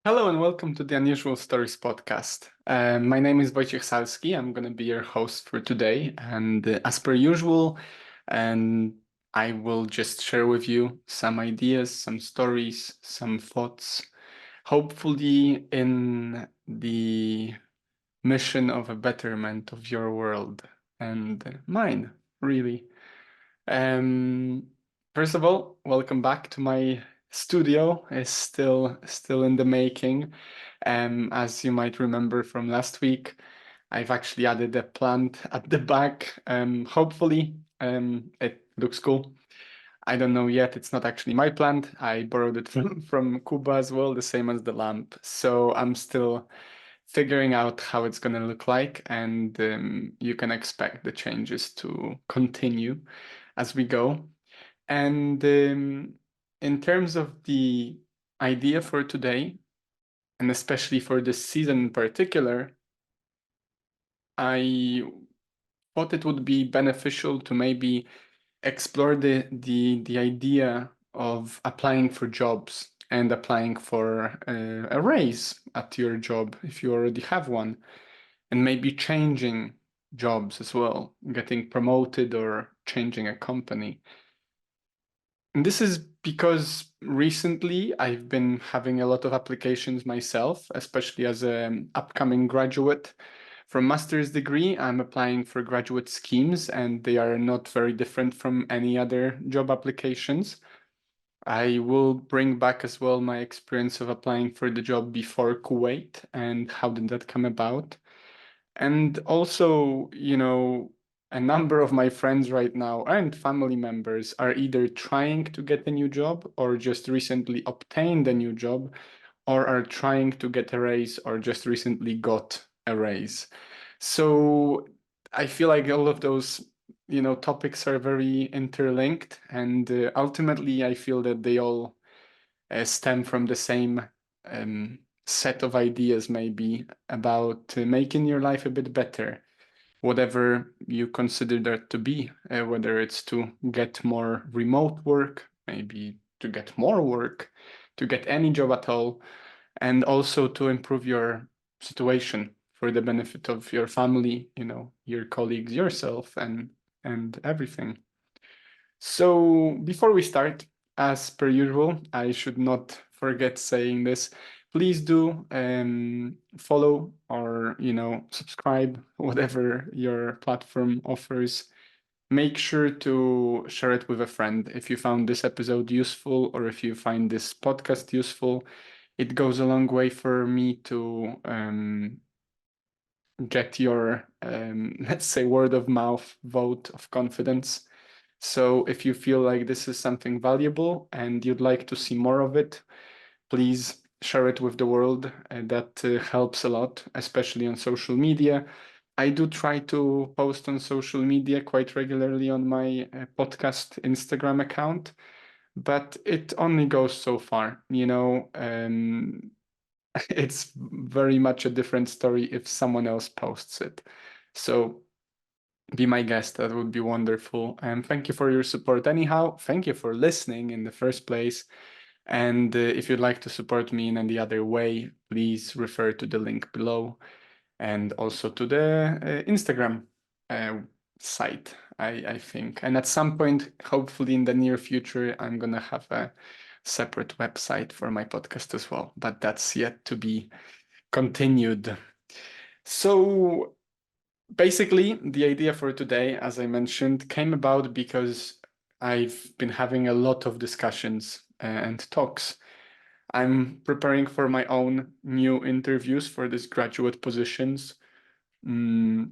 Hello and welcome to the Unusual Stories podcast. My name is Wojciech Salski. I'm going to be your host for today. And as per usual, and I will just share with you some ideas, some stories, some thoughts, hopefully in the mission of a betterment of your world and mine, really. Um, First of all, welcome back to my studio. It's still in the making. As you might remember from last week, I've actually added a plant at the back. Hopefully, it looks cool. I don't know yet. It's not actually my plant. I borrowed it from Cuba as well, the same as the lamp. So I'm still figuring out how it's going to look like, and you can expect the changes to continue as we go. And in terms of the idea for today, and especially for this season in particular, I thought it would be beneficial to maybe explore the idea of applying for jobs and applying for a raise at your job if you already have one, and maybe changing jobs as well, getting promoted or changing a company. And this is because recently I've been having a lot of applications myself, especially as an upcoming graduate from master's degree. I'm applying for graduate schemes, and they are not very different from any other job applications. I will bring back as well my experience of applying for the job before Kuwait and how did that come about. And also, a number of my friends right now and family members are either trying to get a new job or just recently obtained a new job or are trying to get a raise or just recently got a raise. So I feel like all of those, topics are very interlinked, and ultimately I feel that they all stem from the same set of ideas, maybe about making your life a bit better, whatever you consider that to be, whether it's to get more remote work, maybe to get more work, to get any job at all, and also to improve your situation for the benefit of your family, your colleagues, yourself, and everything. So before we start, as per usual, I should not forget saying this. Please do follow or subscribe, whatever your platform offers. Make sure to share it with a friend if you found this episode useful or if you find this podcast useful. It goes a long way for me to get your let's say word of mouth vote of confidence. So if you feel like this is something valuable and you'd like to see more of it, please share it with the world. That helps a lot, especially on social media. I do try to post on social media quite regularly on my podcast Instagram account, but it only goes so far. It's very much a different story if someone else posts it. So be my guest. That would be wonderful. And thank you for your support anyhow. Thank you for listening in the first place. And if you'd like to support me in any other way, please refer to the link below and also to the Instagram uh, site, I think. And at some point, hopefully in the near future, I'm going to have a separate website for my podcast as well, but that's yet to be continued. So basically, the idea for today, as I mentioned, came about because I've been having a lot of discussions and talks. I'm preparing for my own new interviews for these graduate positions. Mm,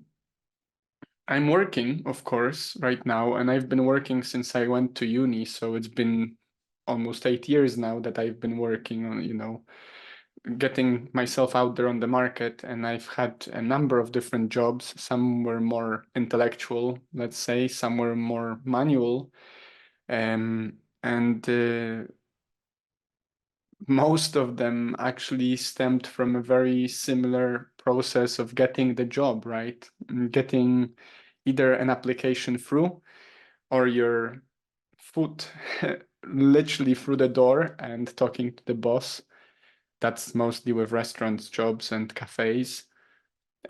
I'm working, of course, right now, and I've been working since I went to uni. So it's been almost 8 years now that I've been working on, getting myself out there on the market. And I've had a number of different jobs. Some were more intellectual, let's say, some were more manual. And most of them actually stemmed from a very similar process of getting the job, right? Getting either an application through or your foot literally through the door and talking to the boss. That's mostly with restaurants, jobs, and cafes.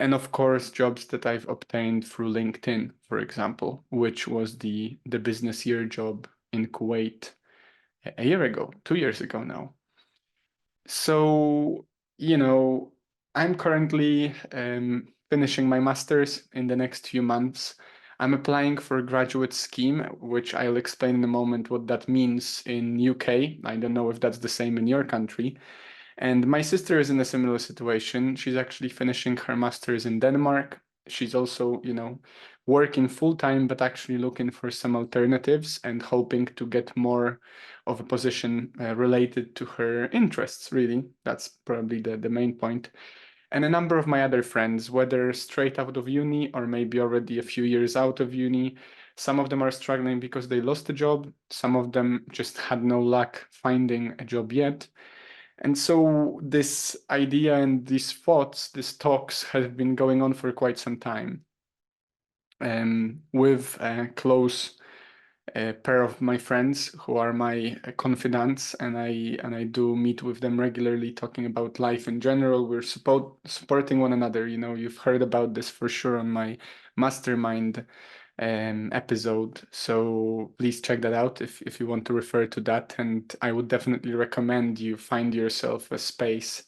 And of course, jobs that I've obtained through LinkedIn, for example, which was the business year job in Kuwait a year ago, 2 years ago now. So, I'm currently finishing my master's in the next few months. I'm applying for a graduate scheme, which I'll explain in a moment what that means in UK. I don't know if that's the same in your country. And my sister is in a similar situation. She's actually finishing her master's in Denmark. She's also, working full time, but actually looking for some alternatives and hoping to get more of a position related to her interests, really. That's probably the main point. And a number of my other friends, whether straight out of uni or maybe already a few years out of uni, some of them are struggling because they lost a job. Some of them just had no luck finding a job yet. And so this idea and these thoughts, these talks have been going on for quite some time with a close pair of my friends who are my confidants, and I do meet with them regularly, talking about life in general. We're supporting one another. You've heard about this for sure on my mastermind episode. So please check that out if you want to refer to that. And I would definitely recommend you find yourself a space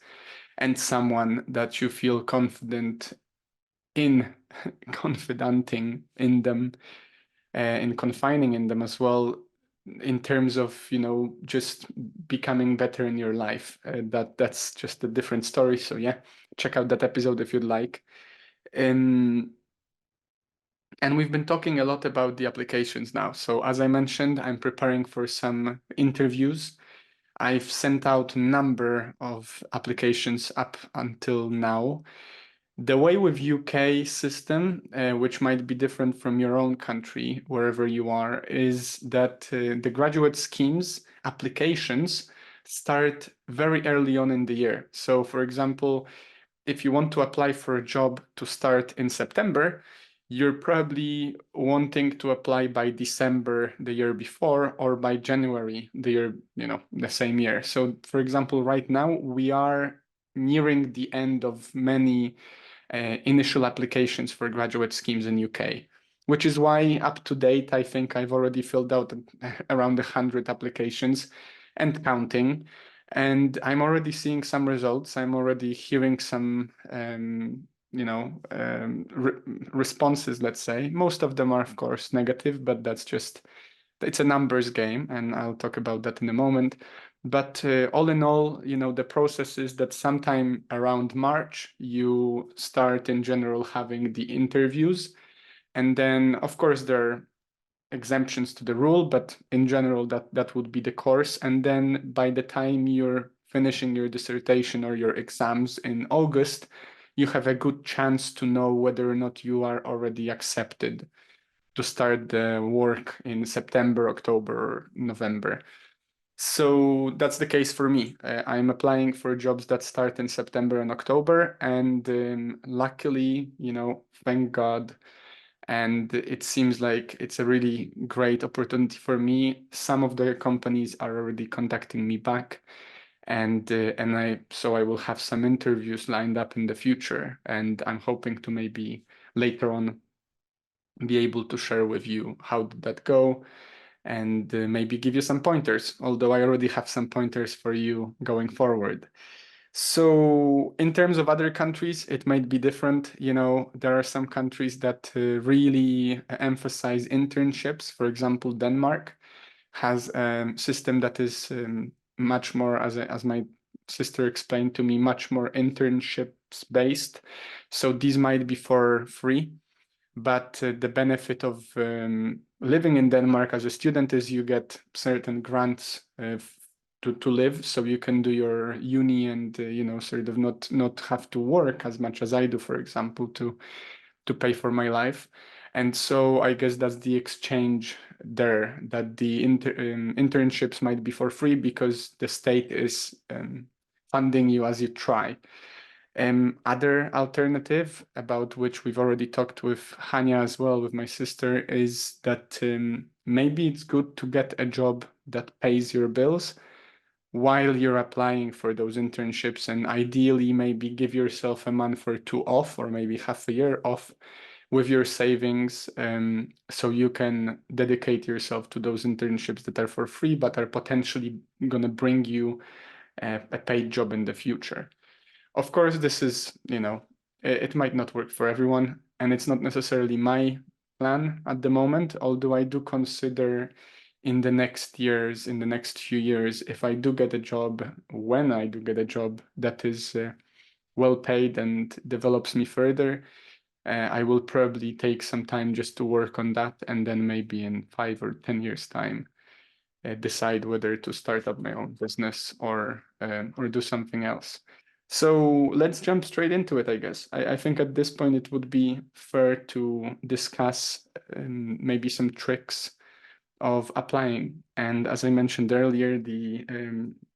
and someone that you feel confident in, confidenting in them, in confining in them as well, in terms of just becoming better in your life. That's just a different story. So yeah, check out that episode if you'd like. Um, and we've been talking a lot about the applications now. So as I mentioned, I'm preparing for some interviews. I've sent out a number of applications up until now. The way with UK system, which might be different from your own country, wherever you are, is that the graduate schemes applications start very early on in the year. So, for example, if you want to apply for a job to start in September, you're probably wanting to apply by December the year before or by January the year, the same year. So, for example, right now we are nearing the end of many initial applications for graduate schemes in UK, which is why up to date, I think I've already filled out around 100 applications and counting. And I'm already seeing some results. I'm already hearing some, responses, let's say. Most of them are, of course, negative, but it's a numbers game, and I'll talk about that in a moment. But all in all, the process is that sometime around March, you start in general having the interviews. And then, of course, there are exemptions to the rule, but in general, that would be the course. And then by the time you're finishing your dissertation or your exams in August, you have a good chance to know whether or not you are already accepted to start the work in September, October, or November. So that's the case for me. I'm applying for jobs that start in September and October, and luckily, thank God, and it seems like it's a really great opportunity for me. Some of the companies are already contacting me back, and I will have some interviews lined up in the future, and I'm hoping to maybe later on be able to share with you how did that go, and maybe give you some pointers, although I already have some pointers for you going forward. So in terms of other countries, it might be different. There are some countries that really emphasize internships. For example, Denmark has a system that is much more, as my sister explained to me, much more internships based. So these might be for free. But the benefit of living in Denmark as a student is you get certain grants to live, so you can do your uni and sort of not have to work as much as I do, for example, to pay for my life. And so I guess that's the exchange there, that the internships might be for free because the state is funding you as you try. Other alternative, about which we've already talked with Hania as well, with my sister, is that maybe it's good to get a job that pays your bills, while you're applying for those internships, and ideally maybe give yourself a month or two off, or maybe half a year off with your savings, so you can dedicate yourself to those internships that are for free but are potentially going to bring you a paid job in the future. Of course, this is, it might not work for everyone, and it's not necessarily my plan at the moment, although I do consider in the next years, in the next few years, if I do get a job, when I do get a job that is well paid and develops me further, I will probably take some time just to work on that, and then maybe in 5 or 10 years' time, decide whether to start up my own business or do something else. So let's jump straight into it, I guess. I think at this point it would be fair to discuss maybe some tricks of applying. And as I mentioned earlier,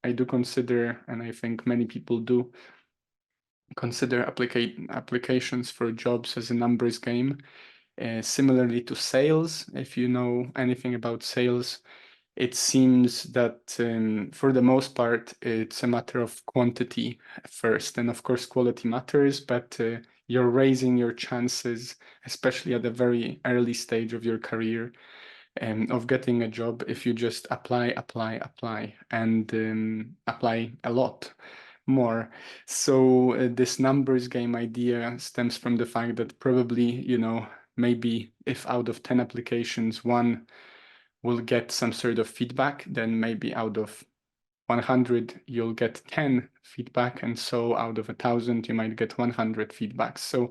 I do consider, and I think many people do, consider applications for jobs as a numbers game. Similarly to sales, if you know anything about sales, it seems that for the most part, it's a matter of quantity first. And of course, quality matters, but you're raising your chances, especially at a very early stage of your career, of getting a job if you just apply, and apply a lot more. So this numbers game idea stems from the fact that probably, maybe if out of 10 applications, one will get some sort of feedback, then maybe out of 100, you'll get 10 feedback. And so out of 1,000, you might get 100 feedbacks. So,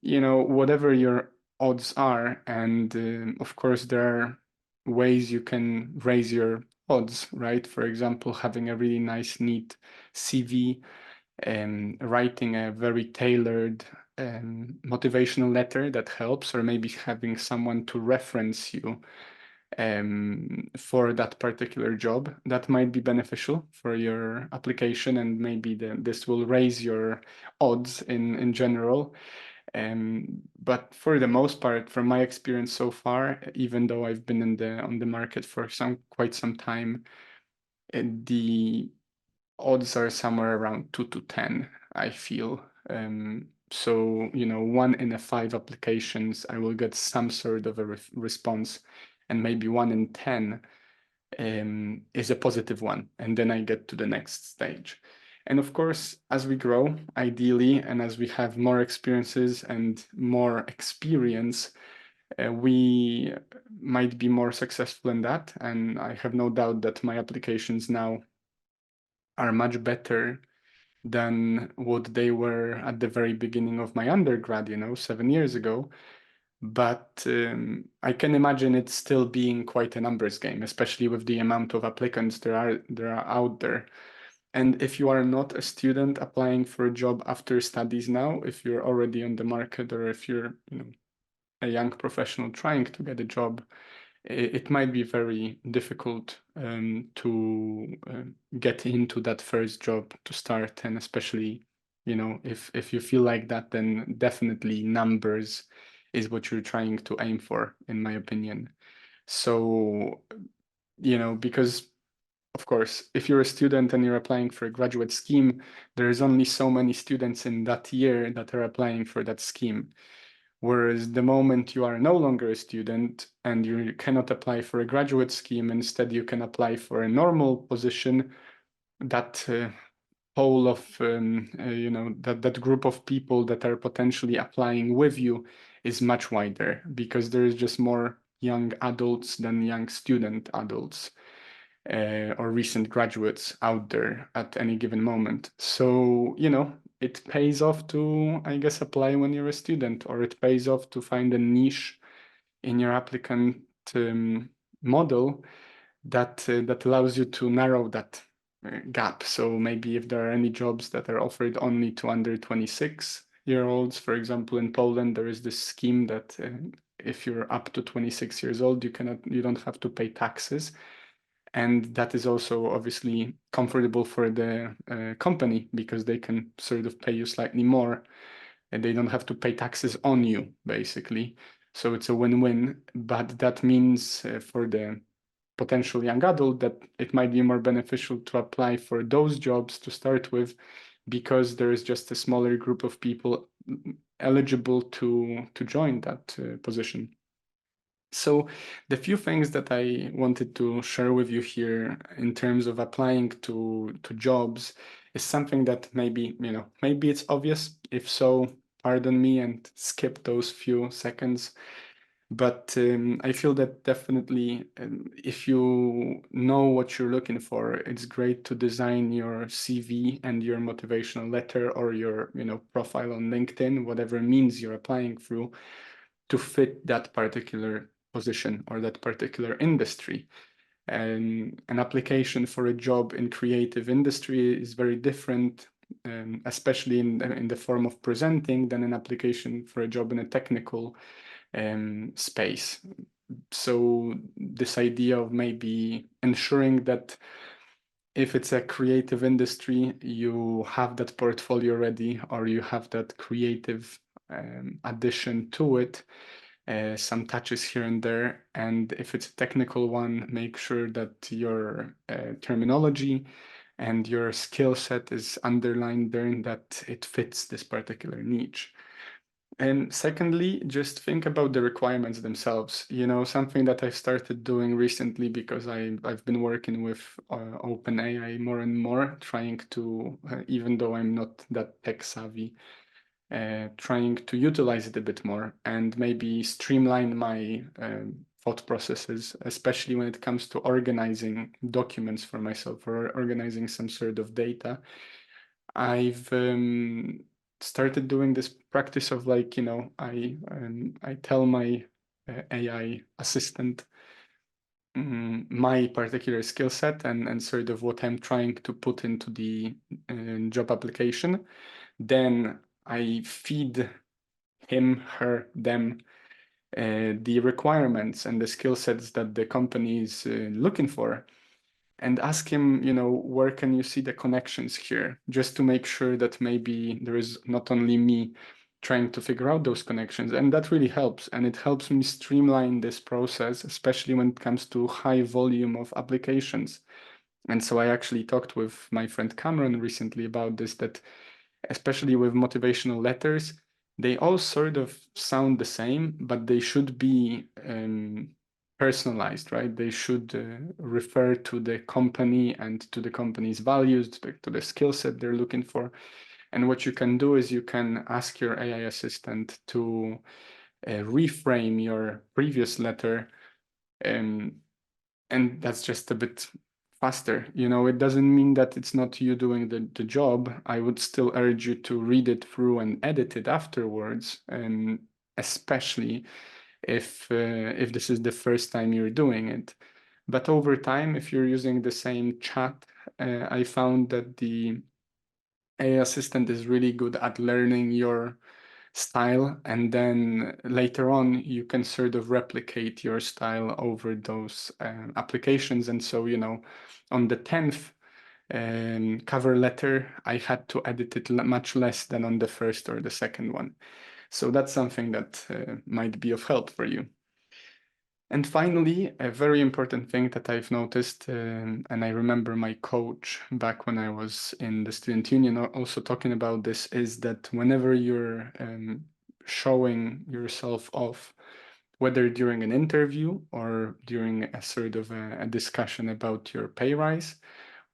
whatever your odds are, and of course, there are ways you can raise your odds, right? For example, having a really nice, neat CV, and writing a very tailored motivational letter that helps, or maybe having someone to reference you for that particular job that might be beneficial for your application, and maybe this will raise your odds in general. But for the most part, from my experience so far, even though I've been on the market for quite some time, the odds are somewhere around 2 to 10, I feel. So, 1 in 5 applications, I will get some sort of a response, and maybe 1 in 10 is a positive one. And then I get to the next stage. And of course, as we grow, ideally, and as we have more experiences and more experience, we might be more successful in that. And I have no doubt that my applications now are much better than what they were at the very beginning of my undergrad, 7 years ago. But I can imagine it still being quite a numbers game, especially with the amount of applicants there are out there. And if you are not a student applying for a job after studies now, if you're already on the market, or if you're, a young professional trying to get a job, it might be very difficult to get into that first job to start. And especially, if you feel like that, then definitely numbers is what you're trying to aim for, in my opinion. So, because of course, if you're a student and you're applying for a graduate scheme, there's only so many students in that year that are applying for that scheme. Whereas the moment you are no longer a student and you cannot apply for a graduate scheme, instead you can apply for a normal position, that pool of, that group of people that are potentially applying with you is much wider, because there is just more young adults than young student adults. Or recent graduates out there at any given moment. So, it pays off to, I guess, apply when you're a student, or it pays off to find a niche in your applicant model that allows you to narrow that gap. So maybe if there are any jobs that are offered only to under 26-year-olds, for example, in Poland, there is this scheme that if you're up to 26 years old, you don't have to pay taxes. And that is also obviously comfortable for the company, because they can sort of pay you slightly more and they don't have to pay taxes on you, basically. So it's a win-win. But that means for the potential young adult, that it might be more beneficial to apply for those jobs to start with, because there is just a smaller group of people eligible to join that position. So the few things that I wanted to share with you here in terms of applying to jobs is something that maybe, maybe it's obvious. If so, pardon me and skip those few seconds. But I feel that definitely, if you know what you're looking for, it's great to design your CV and your motivational letter or your, profile on LinkedIn, whatever means you're applying through, to fit that particular position or that particular industry. And an application for a job in creative industry is very different, especially in the form of presenting, than an application for a job in a technical space. So this idea of maybe ensuring that if it's a creative industry, you have that portfolio ready, or you have that creative addition to it, some touches here and there. And if it's a technical one, make sure that your terminology and your skill set is underlined there, and that it fits this particular niche. And secondly, just think about the requirements themselves. Something that I've started doing recently, because I've been working with OpenAI more and more, trying to, even though I'm not that tech savvy, trying to utilize it a bit more and maybe streamline my thought processes, especially when it comes to organizing documents for myself or organizing some sort of data. I've started doing this practice of, like, I tell my AI assistant my particular skill set and sort of what I'm trying to put into the job application. Then I feed him, her, them the requirements and the skill sets that the company is looking for, and ask him, where can you see the connections here, just to make sure that maybe there is not only me trying to figure out those connections. And that really helps. And it helps me streamline this process, especially when it comes to high volume of applications. And so I actually talked with my friend Cameron recently about this, that especially with motivational letters, they all sort of sound the same, but they should be personalized, right? They should refer to the company and to the company's values, to the skill set they're looking for. And what you can do is you can ask your AI assistant to reframe your previous letter, and that's just a bit faster. It doesn't mean that it's not you doing the job. I would still urge you to read it through and edit it afterwards, and especially if this is the first time you're doing it. But over time, if you're using the same chat, I found that the AI assistant is really good at learning your style, and then later on you can sort of replicate your style over those applications. And so, on the 10th cover letter, I had to edit it much less than on the first or the second one. So that's something that might be of help for you. And finally, a very important thing that I've noticed, and I remember my coach back when I was in the student union also talking about this, is that whenever you're showing yourself off, whether during an interview or during a sort of a discussion about your pay rise,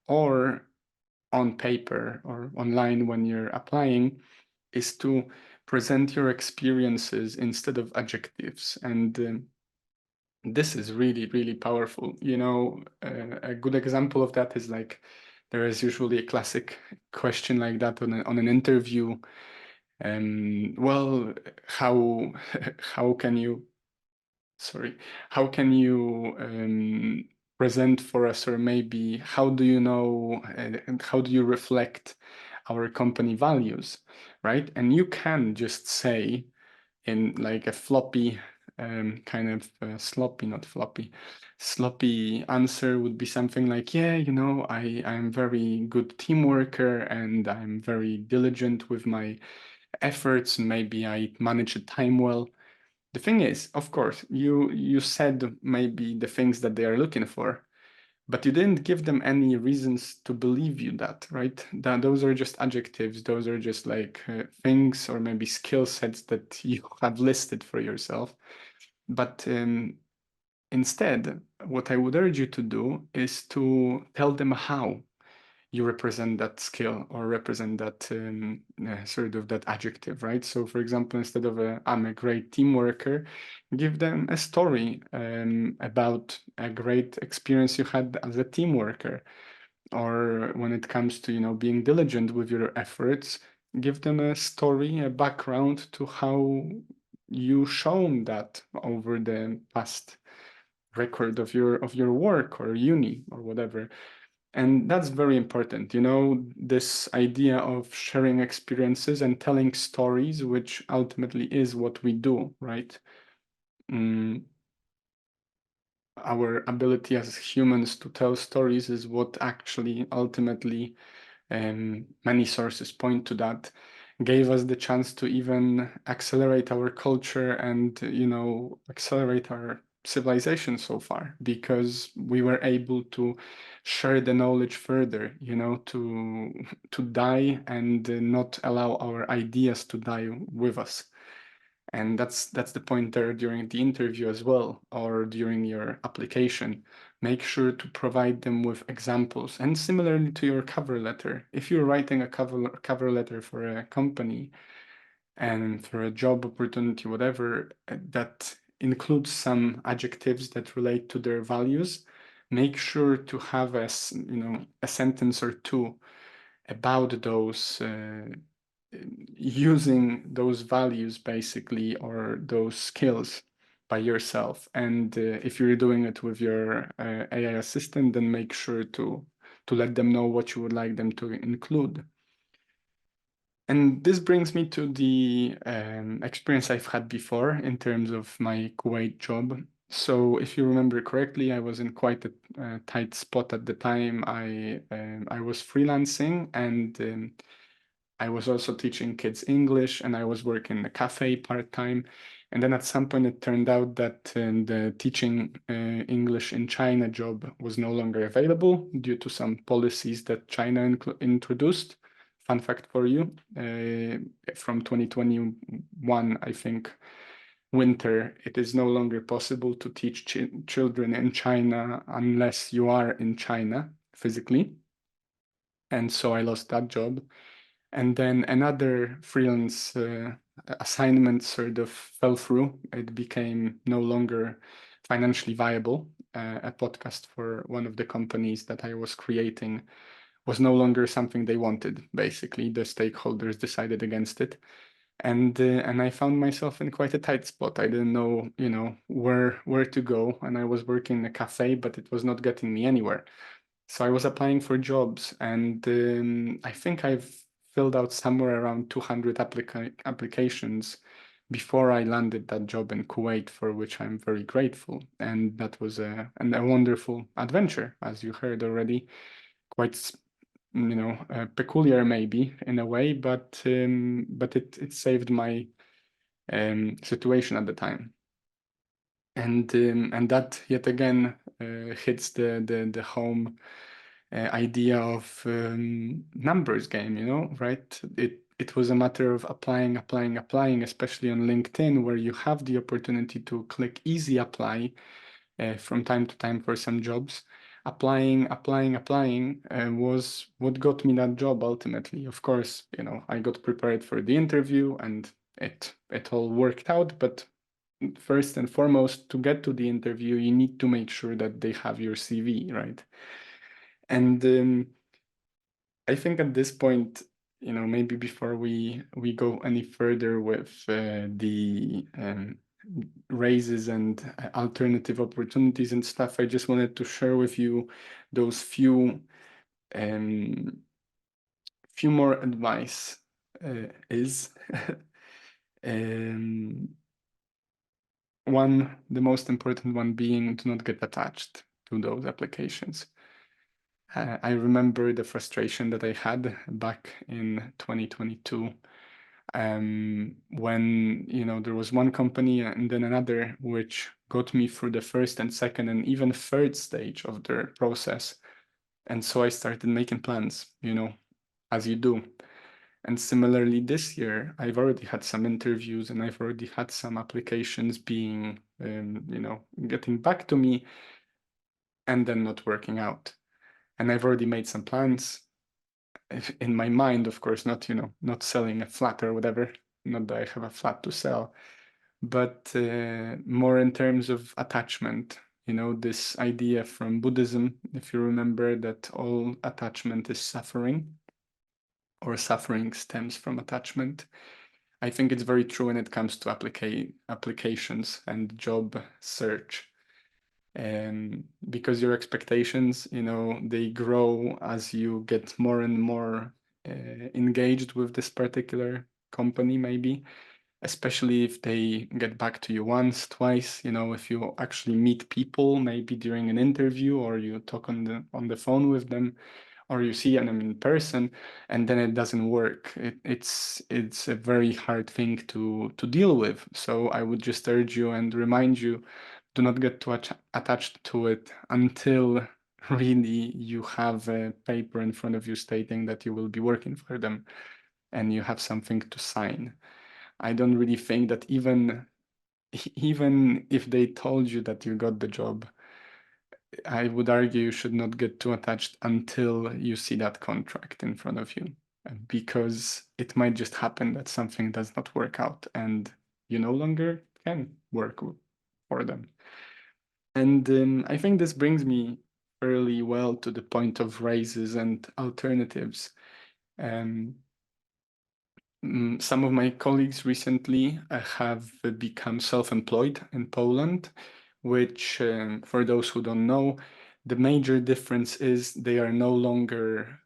or on paper or online when you're applying, is to present your experiences instead of adjectives. And this is really, really powerful. A good example of that is, like, there is usually a classic question like that on an interview. Well, how how can you how can you present for us, or maybe how do you know and how do you reflect our company values, right? And you can just say in like a floppy kind of sloppy answer would be something like, yeah, I'm very good team worker, and I'm very diligent with my efforts, and maybe I manage the time well. The thing is, of course, you said maybe the things that they are looking for, but you didn't give them any reasons to believe you that, right? That those are just adjectives. Those are just like things or maybe skill sets that you have listed for yourself. But instead, what I would urge you to do is to tell them how you represent that skill or represent that sort of that adjective, right? So, for example, instead of I'm a great team worker, give them a story about a great experience you had as a team worker. Or when it comes to, being diligent with your efforts, give them a story, a background to how you shown that over the past record of your work or uni or whatever. And that's very important, this idea of sharing experiences and telling stories, which ultimately is what we do, right? Mm, our ability as humans to tell stories is what actually ultimately, many sources point to that, gave us the chance to even accelerate our culture and, accelerate our civilization so far, because we were able to share the knowledge further, to die and not allow our ideas to die with us. And that's the point there during the interview as well, or during your application. Make sure to provide them with examples. And similarly to your cover letter, if you're writing a cover letter for a company and for a job opportunity, whatever, that includes some adjectives that relate to their values, make sure to have a sentence or two about those, using those values basically, or those skills by yourself. And if you're doing it with your AI assistant, then make sure to let them know what you would like them to include. And this brings me to the experience I've had before in terms of my Kuwait job. So if you remember correctly, I was in quite a tight spot at the time. I was freelancing, and I was also teaching kids English, and I was working in a cafe part-time. And then at some point it turned out that the teaching English in China job was no longer available due to some policies that China introduced. Fun fact for you, from 2021, I think, winter, it is no longer possible to teach children in China unless you are in China physically. And so I lost that job. And then another freelance assignment sort of fell through. It became no longer financially viable. A podcast for one of the companies that I was creating was no longer something they wanted. Basically, the stakeholders decided against it. And I found myself in quite a tight spot. I didn't know, where to go. And I was working in a cafe, but it was not getting me anywhere. So I was applying for jobs, and I think I've filled out somewhere around 200 applications before I landed that job in Kuwait, for which I'm very grateful. And that was a wonderful adventure, as you heard already. Quite, peculiar maybe in a way, but it saved my situation at the time. And that yet again hits the home idea of numbers game, right? It was a matter of applying, especially on LinkedIn, where you have the opportunity to click easy apply from time to time for some jobs. Applying was what got me that job ultimately. Of course, I got prepared for the interview, and it all worked out. But first and foremost, to get to the interview, you need to make sure that they have your CV, right? And I think at this point, maybe before we go any further with the raises and alternative opportunities and stuff, I just wanted to share with you those um, few more advice is um, one, the most important one being, do not get attached to those applications. I remember the frustration that I had back in 2022 When, there was one company and then another which got me through the first and second and even third stage of their process. And so I started making plans, as you do. And similarly, this year, I've already had some interviews and I've already had some applications being, getting back to me and then not working out. And I've already made some plans in my mind, of course, not selling a flat or whatever, not that I have a flat to sell, but more in terms of attachment. This idea from Buddhism, if you remember, that all attachment is suffering, or suffering stems from attachment. I think it's very true when it comes to applications and job search. Because your expectations, they grow as you get more and more engaged with this particular company, maybe, especially if they get back to you once, twice, if you actually meet people, maybe during an interview, or you talk on the phone with them, or you see them in person, and then it doesn't work. It's a very hard thing to deal with. So I would just urge you and remind you, do not get too attached to it until really you have a paper in front of you stating that you will be working for them and you have something to sign. I don't really think that even if they told you that you got the job, I would argue you should not get too attached until you see that contract in front of you, because it might just happen that something does not work out and you no longer can work for them. And I think this brings me fairly well to the point of raises and alternatives. Um, some of my colleagues recently have become self-employed in Poland, which, for those who don't know, the major difference is they are no longer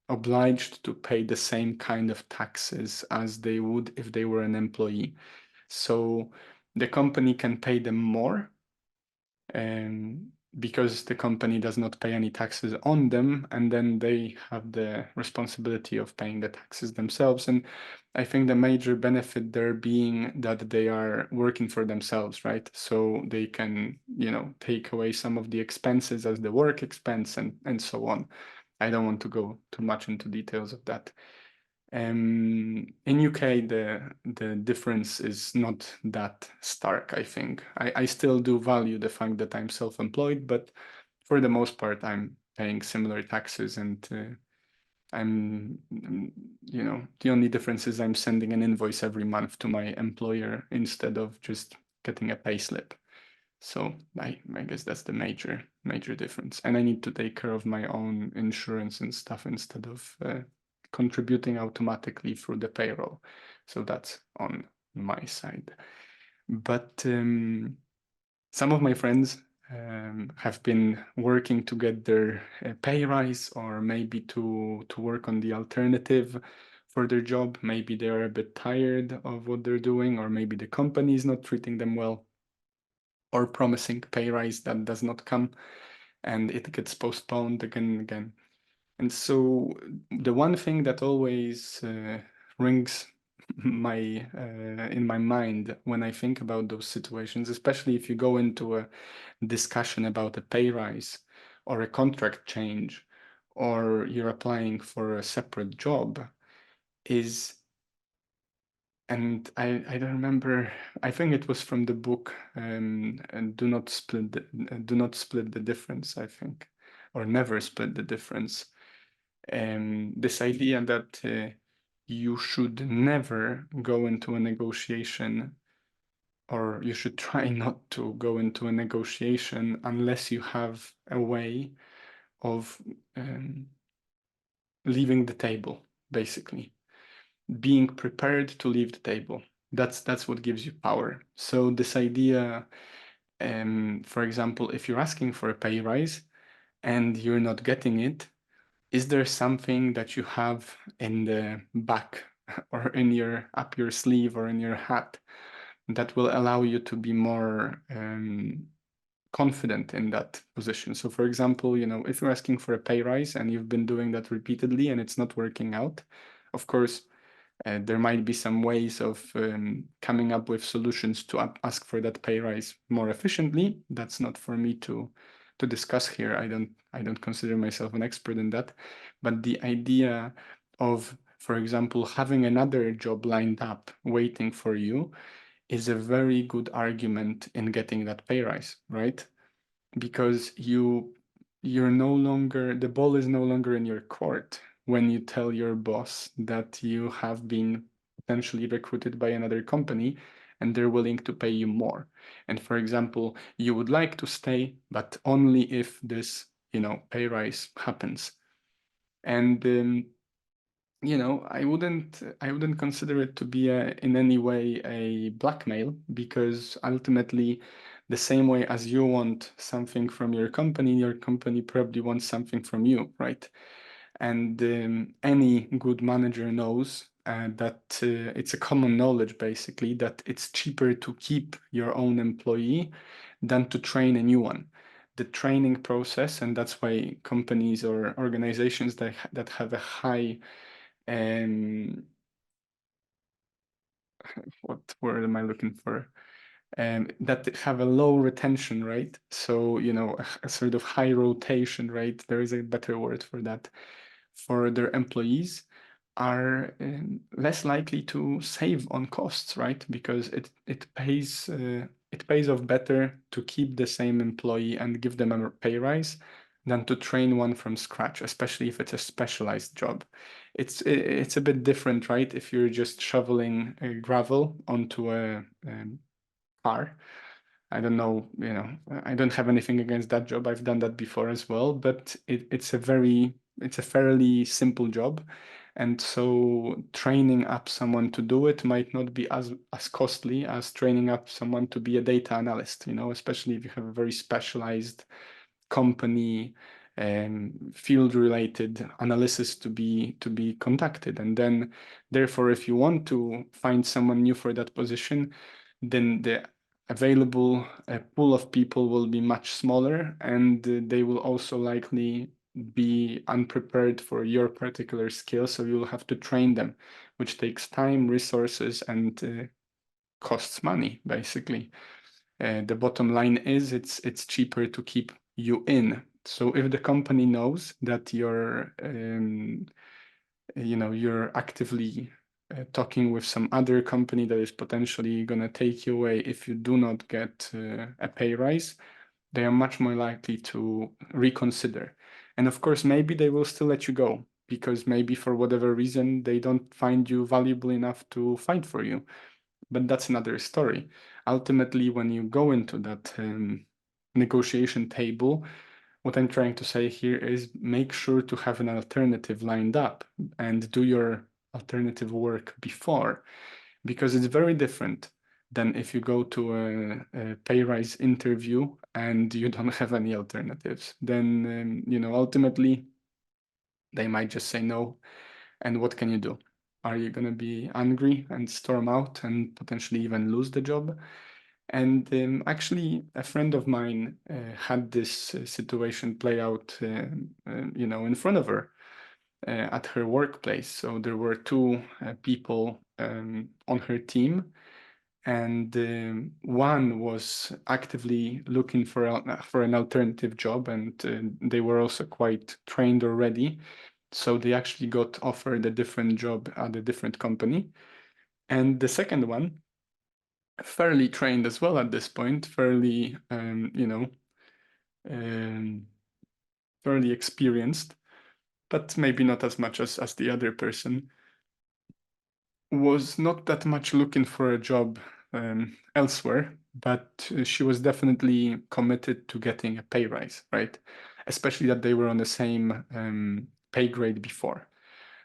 obliged to pay the same kind of taxes as they would if they were an employee. So the company can pay them more, because the company does not pay any taxes on them, and then they have the responsibility of paying the taxes themselves. And I think the major benefit there being that they are working for themselves, right? So they can, take away some of the expenses as the work expense and so on. I don't want to go too much into details of that. In UK, the difference is not that stark, I think. I still do value the fact that I'm self-employed, but for the most part, I'm paying similar taxes, and I'm, the only difference is I'm sending an invoice every month to my employer instead of just getting a payslip. So I guess that's the major difference. And I need to take care of my own insurance and stuff instead of contributing automatically through the payroll. So that's on my side. But some of my friends have been working to get their pay rise, or maybe to work on the alternative for their job. Maybe they're a bit tired of what they're doing, or maybe the company is not treating them well, or promising pay rise that does not come and it gets postponed again and again. And so the one thing that always rings in my mind when I think about those situations, especially if you go into a discussion about a pay rise or a contract change, or you're applying for a separate job, is, and I don't remember, I think it was from the book, and do not split the difference, I think, or never split the difference. This idea that you should never go into a negotiation, or you should try not to go into a negotiation unless you have a way of leaving the table, basically. Being prepared to leave the table. That's what gives you power. So this idea, for example, if you're asking for a pay rise and you're not getting it, is there something that you have in the back or up your sleeve or in your hat that will allow you to be more confident in that position? So for example, if you're asking for a pay rise and you've been doing that repeatedly and it's not working out, of course, There might be some ways of coming up with solutions to ask for that pay rise more efficiently. That's not for me to discuss here. I don't consider myself an expert in that. But the idea of, for example, having another job lined up waiting for you is a very good argument in getting that pay rise, right? Because you're no longer, the ball is no longer in your court when you tell your boss that you have been potentially recruited by another company and they're willing to pay you more. And for example, you would like to stay, but only if this, pay rise happens. And I wouldn't consider it to be in any way a blackmail, because ultimately, the same way as you want something from your company probably wants something from you, right? And any good manager knows that it's a common knowledge, basically, that it's cheaper to keep your own employee than to train a new one. The training process, and that's why companies or organizations that have a high um, what word am I looking for? That have a low retention rate. So, a sort of high rotation rate. There is a better word for that. For their employees are less likely to save on costs, right? Because it pays off better to keep the same employee and give them a pay rise than to train one from scratch, especially if it's a specialized job. It's a bit different, right? If you're just shoveling gravel onto a car. I don't know, I don't have anything against that job. I've done that before as well, but it's a fairly simple job. And so training up someone to do it might not be as costly as training up someone to be a data analyst, especially if you have a very specialized company field related analysis to be conducted. And then therefore, if you want to find someone new for that position, then the available pool of people will be much smaller, and they will also likely be unprepared for your particular skill. So you'll have to train them, which takes time, resources, and costs money, basically. The bottom line is it's cheaper to keep you in. So if the company knows that you're actively talking with some other company that is potentially going to take you away if you do not get a pay rise, they are much more likely to reconsider. And of course, maybe they will still let you go because maybe for whatever reason they don't find you valuable enough to fight for you. But that's another story. Ultimately, when you go into that negotiation table, what I'm trying to say here is make sure to have an alternative lined up and do your alternative work before, because it's very different than if you go to a pay rise interview and you don't have any alternatives. Then, ultimately, they might just say no. And what can you do? Are you going to be angry and storm out and potentially even lose the job? And actually, a friend of mine had this situation play out, in front of her at her workplace. So there were two people on her team, and one was actively looking for an alternative job, and they were also quite trained already. So they actually got offered a different job at a different company. And the second one, fairly trained as well at this point, um, fairly experienced, but maybe not as much as the other person, was not that much looking for a job elsewhere, but she was definitely committed to getting a pay rise, right? Especially that they were on the same pay grade before.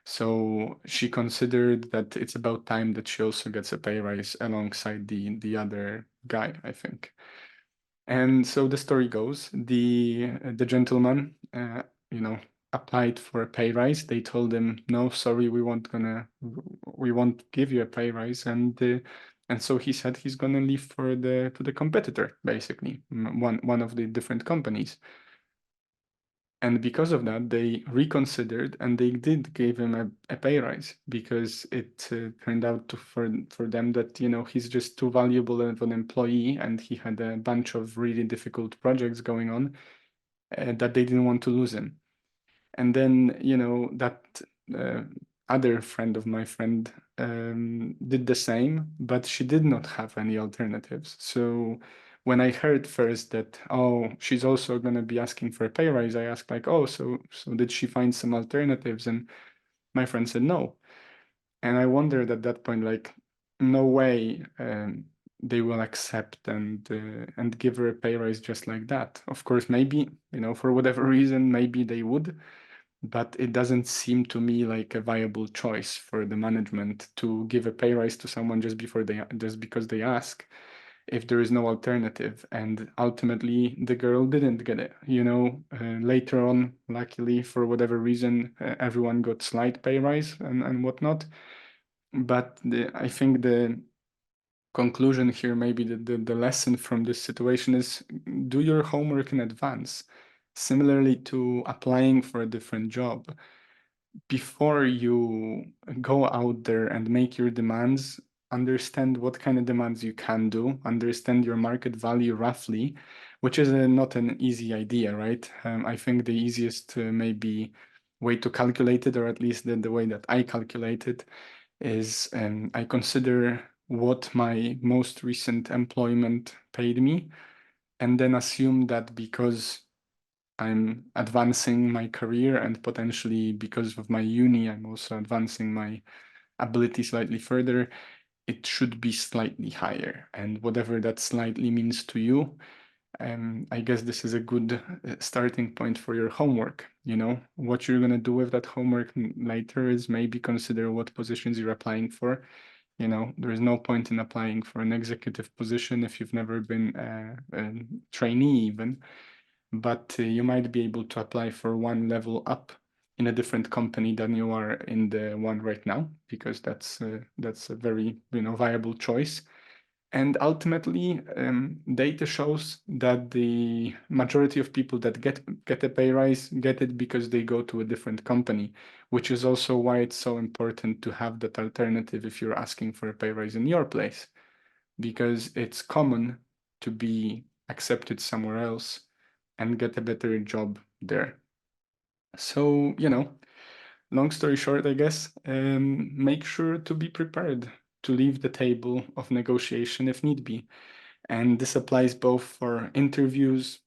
So she considered that it's about time that she also gets a pay rise alongside the other guy, I think. And so the story goes, the gentleman, applied for a pay rise. They told him, no, sorry, we won't give you a pay rise, and so he said he's gonna leave to the competitor, basically, one of the different companies. And because of that, they reconsidered and they did give him a pay rise because it turned out for them that, he's just too valuable of an employee and he had a bunch of really difficult projects going on that they didn't want to lose him. And then, that uh, other friend of my friend did the same, but she did not have any alternatives. So when I heard first that, oh, she's also going to be asking for a pay rise, I asked like, oh, so did she find some alternatives? And my friend said no. And I wondered at that point, like, no way they will accept and give her a pay rise just like that. Of course, maybe, for whatever reason, maybe they would, but it doesn't seem to me like a viable choice for the management to give a pay rise to someone just because they ask if there is no alternative. And ultimately the girl didn't get it, later on, luckily for whatever reason, everyone got slight pay rise and whatnot. But I think the conclusion here, maybe the lesson from this situation is do your homework in advance. Similarly to applying for a different job, before you go out there and make your demands, understand what kind of demands you can do, understand your market value roughly, which is not an easy idea, right? I think the easiest maybe way to calculate it, or at least the way that I calculate it, is I consider what my most recent employment paid me, and then assume that because I'm advancing my career and potentially because of my uni, I'm also advancing my ability slightly further, it should be slightly higher. And whatever that slightly means to you, I guess this is a good starting point for your homework. What you're going to do with that homework later is maybe consider what positions you're applying for. There is no point in applying for an executive position if you've never been a trainee even, but you might be able to apply for one level up in a different company than you are in the one right now, because that's a very viable choice. And ultimately, data shows that the majority of people that get a pay rise get it because they go to a different company, which is also why it's so important to have that alternative if you're asking for a pay rise in your place, because it's common to be accepted somewhere else and get a better job there. So, long story short, I guess, make sure to be prepared to leave the table of negotiation if need be. And this applies both for interviews,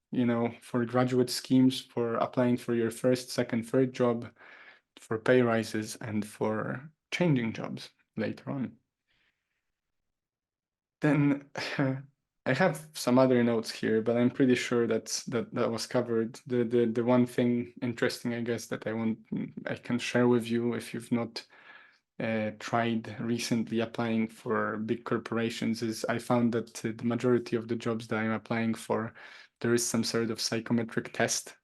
for graduate schemes, for applying for your first, second, third job, for pay rises, and for changing jobs later on. Then I have some other notes here, but I'm pretty sure that was covered. The one thing interesting, I guess, that I can share with you if you've not tried recently applying for big corporations is I found that the majority of the jobs that I'm applying for, there is some sort of psychometric test,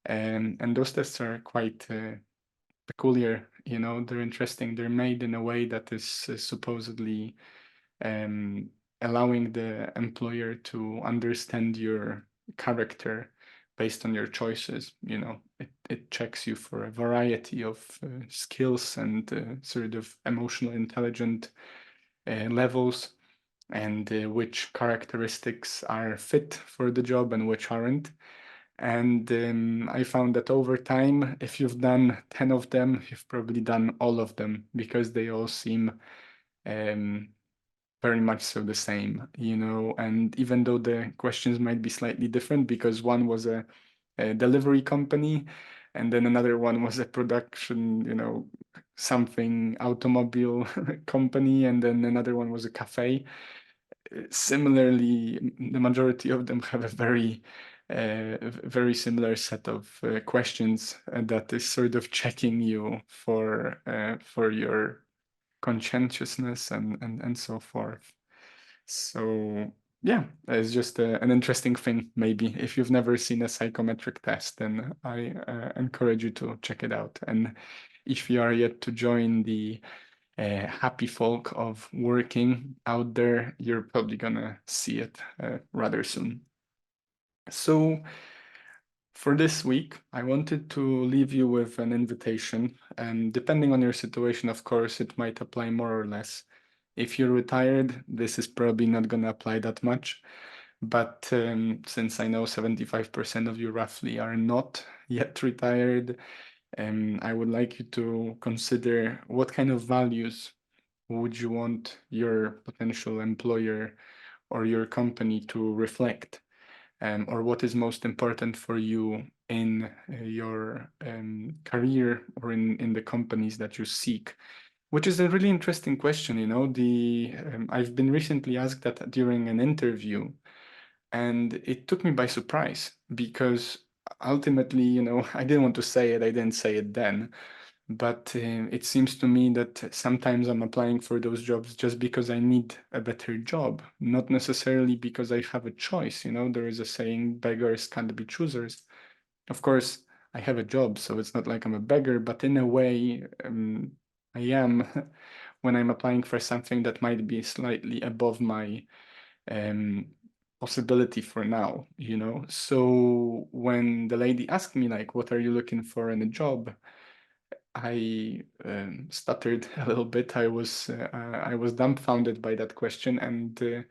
and those tests are quite peculiar. They're interesting. They're made in a way that is supposedly um, allowing the employer to understand your character based on your choices. It checks you for a variety of skills and sort of emotional intelligent levels, and which characteristics are fit for the job and which aren't. And I found that over time, if you've done 10 of them, you've probably done all of them because they all seem um, very much so the same, and even though the questions might be slightly different because one was a delivery company and then another one was a production, something automobile company, and then another one was a cafe. Similarly, the majority of them have a very similar set of questions that is sort of checking you for your conscientiousness and so forth. So yeah, it's just an interesting thing. Maybe if you've never seen a psychometric test, then I encourage you to check it out. And if you are yet to join the happy folk of working out there, you're probably gonna see it rather soon. So For this week, I wanted to leave you with an invitation. Depending on your situation, of course, it might apply more or less. If you're retired, this is probably not going to apply that much. But since I know 75% of you roughly are not yet retired, I would like you to consider what kind of values would you want your potential employer or your company to reflect, or what is most important for you in your career or in the companies that you seek? Which is a really interesting question. I've been recently asked that during an interview, and it took me by surprise because ultimately, I didn't want to say it. I didn't say it then, but it seems to me that sometimes I'm applying for those jobs just because I need a better job, not necessarily because I have a choice. There is a saying, beggars can't be choosers. Of course, I have a job, so it's not like I'm a beggar, but in a way, I am when I'm applying for something that might be slightly above my um, possibility for now. So when the lady asked me, like, what are you looking for in a job? I stuttered a little bit. I was dumbfounded by that question, and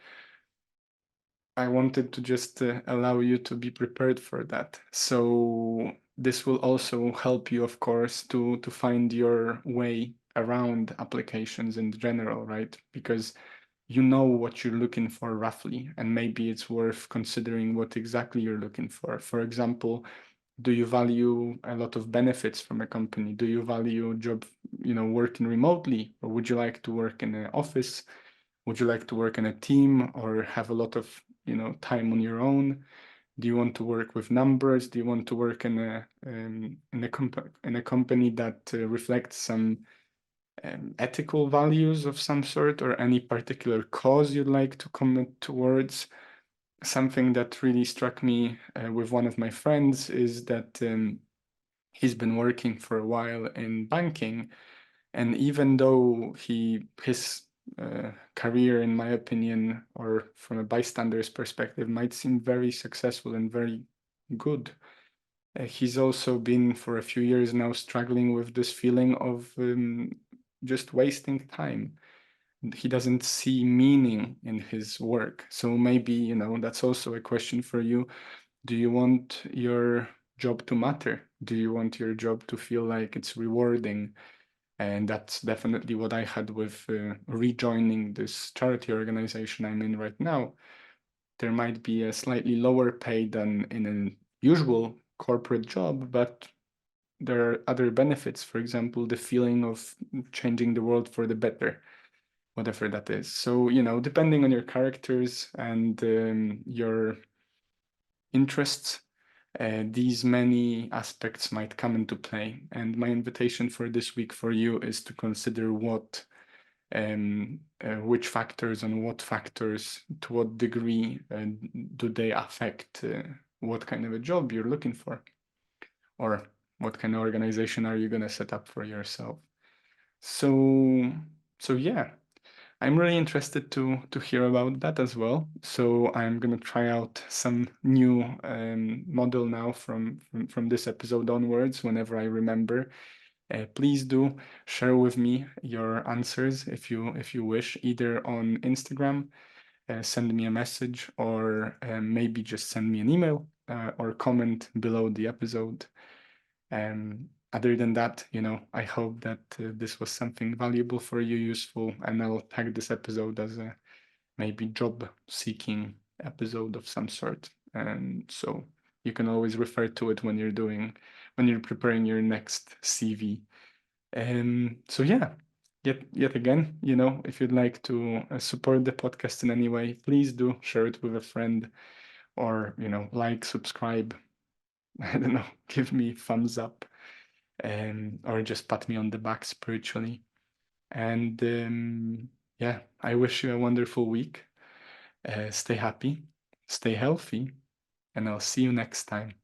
I wanted to just allow you to be prepared for that. So this will also help you, of course, to find your way around applications in general, right? Because you know what you're looking for roughly, and maybe it's worth considering what exactly you're looking for. For example, do you value a lot of benefits from a company? Do you value working remotely, or would you like to work in an office? Would you like to work in a team or have a lot of, time on your own? Do you want to work with numbers? Do you want to work in a company that reflects some ethical values of some sort, or any particular cause you'd like to commit towards? Something that really struck me with one of my friends is that he's been working for a while in banking, and even though his career, in my opinion, or from a bystander's perspective, might seem very successful and very good, he's also been for a few years now struggling with this feeling of just wasting time. He doesn't see meaning in his work. So maybe, that's also a question for you. Do you want your job to matter? Do you want your job to feel like it's rewarding? And that's definitely what I had with rejoining this charity organization I'm in right now. There might be a slightly lower pay than in a usual corporate job, but there are other benefits. For example, the feeling of changing the world for the better, whatever that is. So, depending on your characters and your interests, these many aspects might come into play. And my invitation for this week for you is to consider which factors and what factors, to what degree do they affect what kind of a job you're looking for, or what kind of organization are you going to set up for yourself. So, so yeah, I'm really interested to hear about that as well. So I'm gonna try out some new model now from this episode onwards. Whenever I remember, please do share with me your answers if you wish, either on Instagram, send me a message, or maybe just send me an email or comment below the episode. Other than that, I hope that this was something valuable for you, useful, and I'll tag this episode as a maybe job seeking episode of some sort. And so you can always refer to it when you're preparing your next CV. So yeah, yet again, if you'd like to support the podcast in any way, please do share it with a friend, or like, subscribe. I don't know, give me thumbs up, or just pat me on the back spiritually. And yeah, I wish you a wonderful week. Stay happy, stay healthy, and I'll see you next time.